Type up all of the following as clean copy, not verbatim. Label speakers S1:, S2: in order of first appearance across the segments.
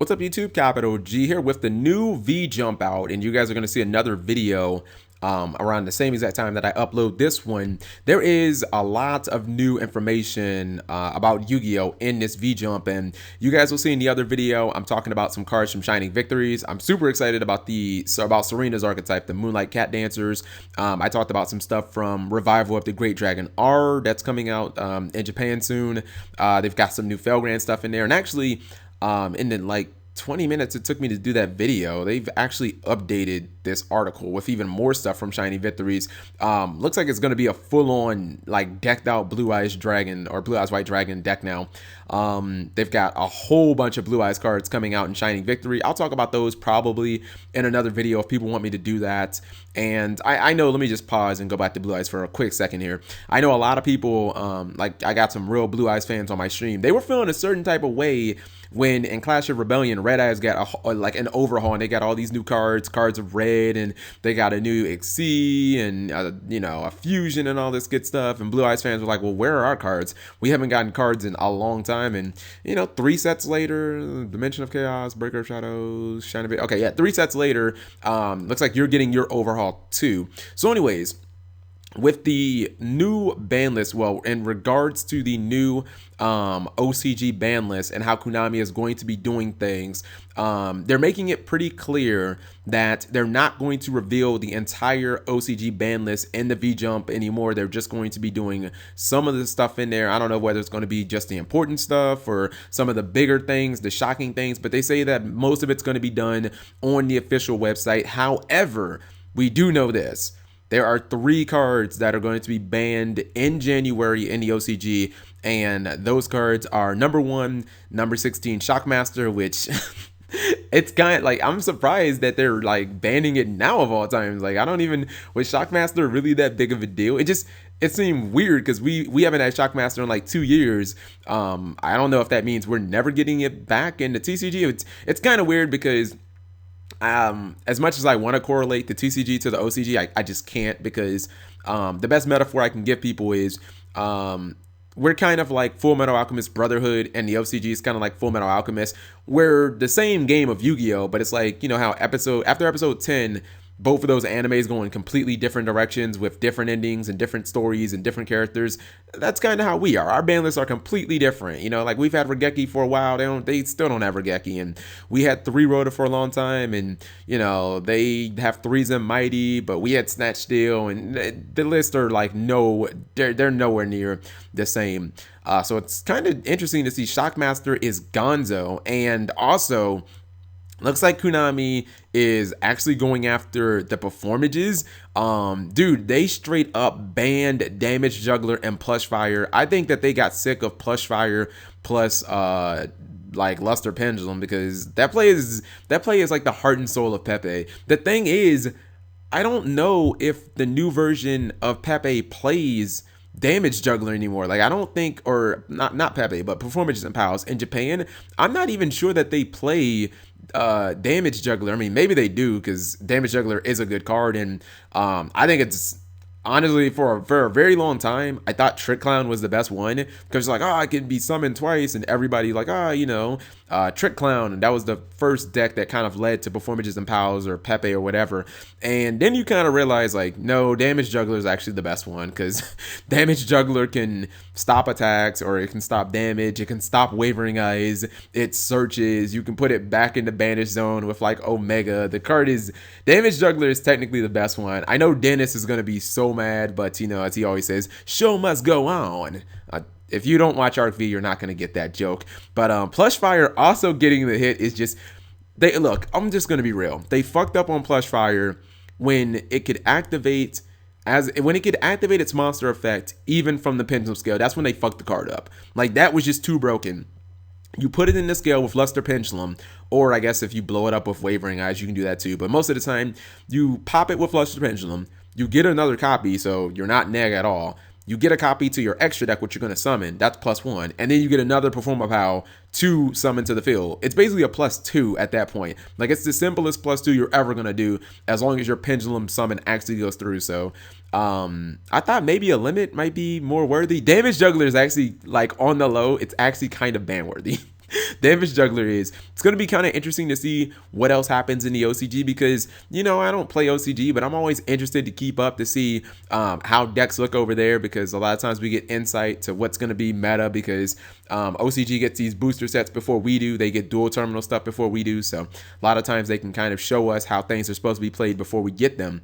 S1: What's up, YouTube? Capital G here with the new V jump out, and you guys are going to see another video around the same exact time that I upload this one. There is a lot of new information about Yu-Gi-Oh in this V jump, and you guys will see in the other video I'm talking about some cards from Shining Victories. I'm super excited about about Serena's archetype, the Moonlight Cat Dancers. I talked about some stuff from Revival of the Great Dragon R that's coming out in Japan soon. They've got some new Felgrand stuff in there, and actually in the like 20 minutes it took me to do that video, they've actually updated this article with even more stuff from Shiny Victories. Looks like it's going to be a full-on like decked out Blue Eyes Dragon or Blue Eyes White Dragon deck now. They've got a whole bunch of Blue Eyes cards coming out in Shining Victory. I'll talk about those probably in another video if people want me to do that. And I know, let me just pause and go back to Blue Eyes for a quick second here. I know a lot of people, like I got some real Blue Eyes fans on my stream. They were feeling a certain type of way when in Clash of Rebellion, Red Eyes got like an overhaul, and they got all these new cards of red, and they got a new XC and you know, a fusion and all this good stuff. And Blue Eyes fans were like, well, where are our cards? We haven't gotten cards in a long time. And you know, 3 sets later, Dimension of Chaos, Breaker of Shadows, Shining. Okay, yeah, 3 sets later, looks like you're getting your overhaul too. So anyways, with the new ban list, well, in regards to the new OCG ban list and how Konami is going to be doing things, they're making it pretty clear that they're not going to reveal the entire OCG ban list in the V-Jump anymore. They're just going to be doing some of the stuff in there. I don't know whether it's going to be just the important stuff or some of the bigger things, the shocking things, but they say that most of it's going to be done on the official website. However, we do know this. There are 3 cards that are going to be banned in January in the OCG, and those cards are number 1, number 16, Shockmaster, which it's kind of like, I'm surprised that they're like banning it now of all times. Like, I don't even, was Shockmaster really that big of a deal? It seemed weird because we haven't had Shockmaster in like 2 years. I don't know if that means we're never getting it back in the TCG. It's kind of weird because as much as I want to correlate the TCG to the OCG, I just can't, because the best metaphor I can give people is we're kind of like Full Metal Alchemist Brotherhood, and the OCG is kind of like Full Metal Alchemist. We're the same game of Yu-Gi-Oh, but it's like, you know how after episode 10, both of those animes go in completely different directions with different endings and different stories and different characters. That's kind of how we are. Our ban lists are completely different. You know, like we've had Regeki for a while. They still don't have Regeki, and we had 3 Rhoda for a long time, and you know, they have 3 Zen Mighty, but we had Snatch Steel, and the lists are like they're nowhere near the same. So it's kind of interesting to see Shockmaster is Gonzo, and also looks like Konami is actually going after the performages. Dude, they straight up banned Damage Juggler and Plushfire. I think that they got sick of Plushfire plus like Luster Pendulum, because that play is like the heart and soul of Pepe. The thing is, I don't know if the new version of Pepe plays Damage Juggler anymore. Like, I don't think, or not Pepe, but Performages and Pals in Japan, I'm not even sure that they play Damage Juggler. I mean, maybe they do, because Damage Juggler is a good card, and I think it's honestly, for a very long time, I thought Trick Clown was the best one, because like, oh, I can be summoned twice, and everybody like, oh, you know, Trick Clown, and that was the first deck that kind of led to Performages and Pals or Pepe or whatever. And then you kind of realize, like, no, Damage Juggler is actually the best one, because Damage Juggler can stop attacks, or it can stop damage, it can stop Wavering Eyes, it searches, you can put it back in the banish zone with like Omega. The card is, Damage Juggler is technically the best one. I know Dennis is going to be so mad, but you know, as he always says, show must go on. If you don't watch Arc V, you're not going to get that joke. But Plushfire also getting the hit is just, look, I'm just going to be real. They fucked up on Plushfire when it could activate its monster effect even from the Pendulum Scale. That's when they fucked the card up. Like, that was just too broken. You put it in the scale with Luster Pendulum, or I guess if you blow it up with Wavering Eyes, you can do that too. But most of the time, you pop it with Luster Pendulum, you get another copy, so you're not neg at all. You get a copy to your extra deck, which you're going to summon. That's +1. And then you get another Perform of How to summon to the field. It's basically a +2 at that point. Like, it's the simplest +2 you're ever going to do, as long as your Pendulum summon actually goes through. So, I thought maybe a limit might be more worthy. Damage Juggler is actually, like, on the low. It's actually kind of ban worthy. Damage Juggler is. It's going to be kind of interesting to see what else happens in the OCG because, you know, I don't play OCG, but I'm always interested to keep up to see how decks look over there because a lot of times we get insight to what's going to be meta because OCG gets these booster sets before we do. They get dual terminal stuff before we do. So a lot of times they can kind of show us how things are supposed to be played before we get them.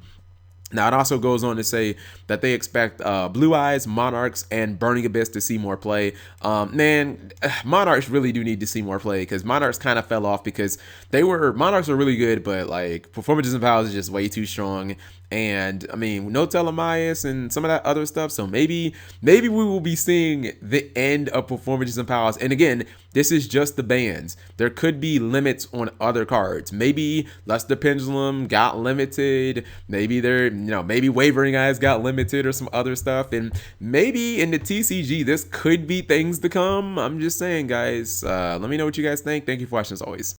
S1: Now, it also goes on to say that they expect Blue Eyes, Monarchs, and Burning Abyss to see more play. Man, Monarchs really do need to see more play because Monarchs kind of fell off because Monarchs were really good, but like Performances and Powers is just way too strong. And I mean, no Telemias and some of that other stuff. So maybe we will be seeing the end of Performances and Powers. And again, this is just the bans. There could be limits on other cards. Maybe Luster Pendulum got limited. Maybe maybe Wavering Eyes got limited or some other stuff. And maybe in the TCG, this could be things to come. I'm just saying, guys. Let me know what you guys think. Thank you for watching as always.